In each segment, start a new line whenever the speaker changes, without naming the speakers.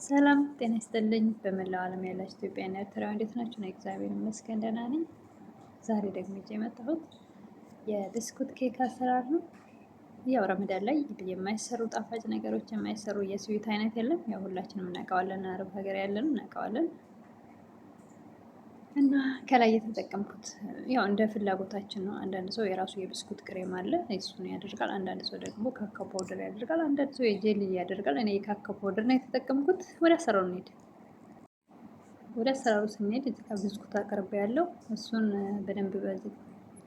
ሰላም ጤና ይስጥልኝ። በመላው ዓለም ያላችሁ ኢትዮጵያና ኤርትራውያን እንዴት ናችሁ? ነው እግዚአብሔር ይመስገን ደህና ነኝ። ዛሬ ደግሞ ይዤ የመጣሁት የብስኩት ኬክ አሰራር ነው። ያው ረመዳን ላይ የማይሰሩ ጣፋጭ ነገሮች የማይሰሩ የስዊት አይነት የለም። ያው ሁላችንም እናውቀዋለን፣ አረብ ሀገር ያለን እናውቀዋለን። እና ከላይ የተጠቀምኩት ያው እንደ ፍላጎታችን ነው። አንዳንድ ሰው የራሱ የብስኩት ክሬም አለ፣ እሱን ያደርጋል። አንዳንድ ሰው ደግሞ ካካው ፓውደር ያደርጋል። አንዳንድ ሰው የጄሊ ያደርጋል። እኔ የካካው ፓውደር ነው የተጠቀምኩት። ወደ አሰራሩ እንሂድ። ወደ አሰራሩ ስንሄድ እዚህ ጋር ብስኩት አቅርቤ ያለው እሱን በደንብ በዚህ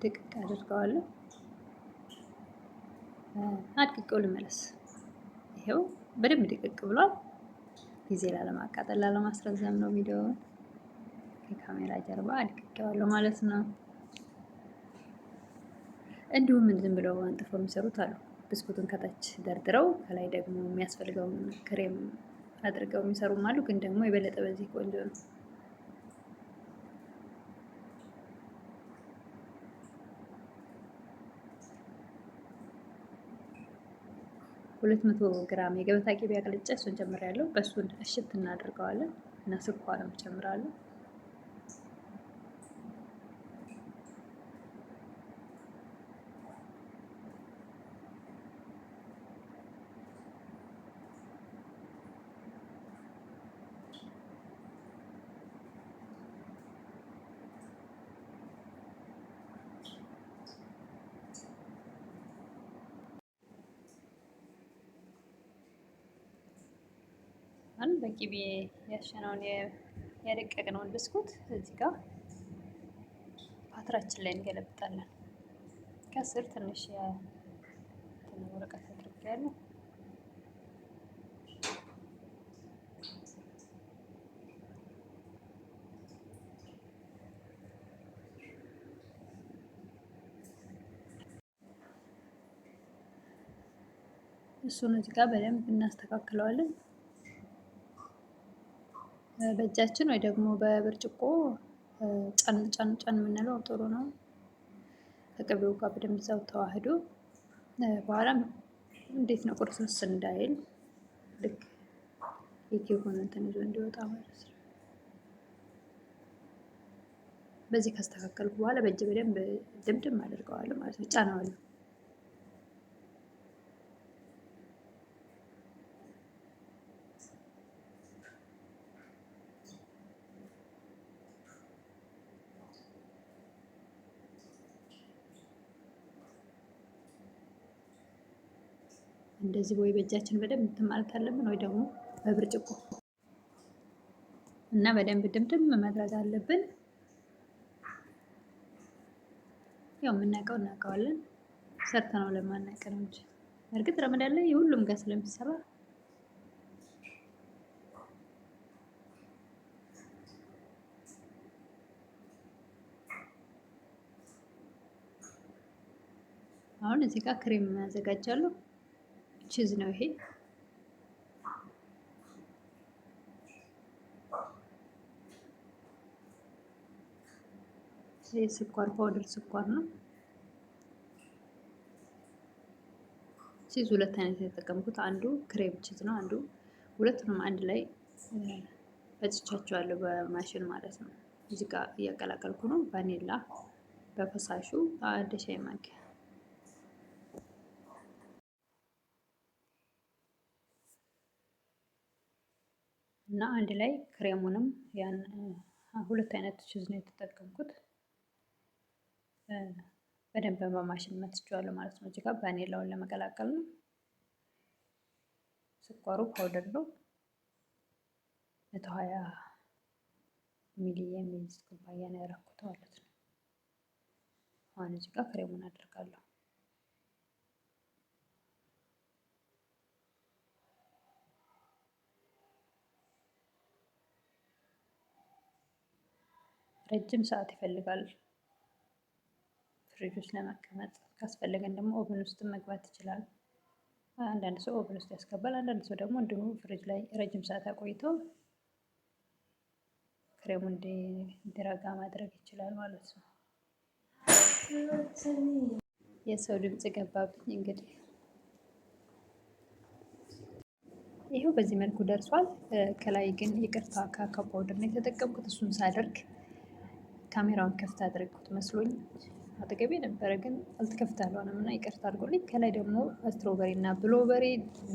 ድቅቅ አድርገዋለሁ። አድቅቄው ልመለስ። ይሄው በደንብ ድቅቅ ብሏል። ጊዜ ላለማቃጠል ላለማስረዘም ነው ቪዲዮውን ከካሜራ ጀርባ አድቅቄዋለሁ ማለት ነው። እንዲሁም ዝም ብለው አንጥፈው የሚሰሩት አሉ። ብስኩቱን ከታች ደርድረው ከላይ ደግሞ የሚያስፈልገውን ክሬም አድርገው የሚሰሩም አሉ። ግን ደግሞ የበለጠ በዚህ ቆንጆ ነው። 200 ግራም የገበታ ቂቤ አቅልጬ እሱን ጨምሬያለሁ። በእሱን እሽት እናደርገዋለን እና ስኳርም ጨምራለሁ። አሁን በቂቤ ያሸነውን ያደቀቅነውን ብስኩት እዚህ ጋር ፓትራችን ላይ እንገለብጣለን። ከስር ትንሽ ወረቀት አድርጌያለሁ። እሱን እዚህ ጋር በደንብ እናስተካክለዋለን። በእጃችን ወይ ደግሞ በብርጭቆ ጫን ጫን ጫን የምንለው ጥሩ ነው። ከቅቤው ጋር በደንብ እዛው ተዋህዶ በኋላም እንዴት ነው ቁርስስ እንዳይል ልክ የኬኩን እንትን ይዞ እንዲወጣ ማለት ነው። በዚህ ካስተካከልኩ በኋላ በእጅ በደንብ ድምድም አድርገዋለሁ ማለት ነው። ጫናዋለሁ። እንደዚህ ወይ በእጃችን በደንብ እንትን ማለት አለብን ወይ ደግሞ በብርጭቆ እና በደንብ ድምድም ማድረግ አለብን። ያው የምናውቀው እናውቀዋለን፣ ሰርተነው ለማናውቅ ነው እንጂ እርግጥ ረመዳን ላይ የሁሉም ጋር ስለሚሰራ አሁን እዚህ ጋር ክሬም አዘጋጃለሁ። ቺዝ ነው ይሄ። ስኳር ፓውደር ስኳር ነው። ቺዝ ሁለት አይነት የተጠቀምኩት፣ አንዱ ክሬም ቺዝ ነው፣ አንዱ ሁለቱንም አንድ ላይ ፈጭቻቸዋለሁ በማሽን ማለት ነው። እዚህ ጋር እያቀላቀልኩ ነው። ቫኒላ በፈሳሹ አንድ ሻይ ማንኪያ እና አንድ ላይ ክሬሙንም ያን ሁለት አይነት ቺዝ ነው የተጠቀምኩት። በደንብ በማሽን መትቼዋለሁ ማለት ነው። እዚህ ጋር ቫኒላውን ለመቀላቀል ነው። ስኳሩ ፓውደር ነው። 120 ሚሊ የሚይዝ ኩባያ ነው ያደረኩት ማለት ነው። አሁን እዚህ ጋር ክሬሙን አደርጋለሁ። ረጅም ሰዓት ይፈልጋል ፍሪጅ ውስጥ ለመቀመጥ። ካስፈለገን ደግሞ ኦቨን ውስጥ መግባት ይችላል። አንዳንድ ሰው ኦቨን ውስጥ ያስገባል። አንዳንድ ሰው ደግሞ እንዲሁ ፍሪጅ ላይ ረጅም ሰዓት አቆይቶ ክሬሙ እንዲረጋ ማድረግ ይችላል ማለት ነው። የሰው ድምጽ ገባብኝ እንግዲህ ይሄው በዚህ መልኩ ደርሷል። ከላይ ግን ይቅርታ ካካው ፓውደር ነው የተጠቀምኩት። እሱን ሳደርግ ካሜራውን ከፍት አድርጉት መስሎኝ አጠገቤ ነበረ፣ ግን አልተከፍት አልሆነም እና ይቅርታ አድርጎልኝ። ከላይ ደግሞ ስትሮበሪ እና ብሎበሪ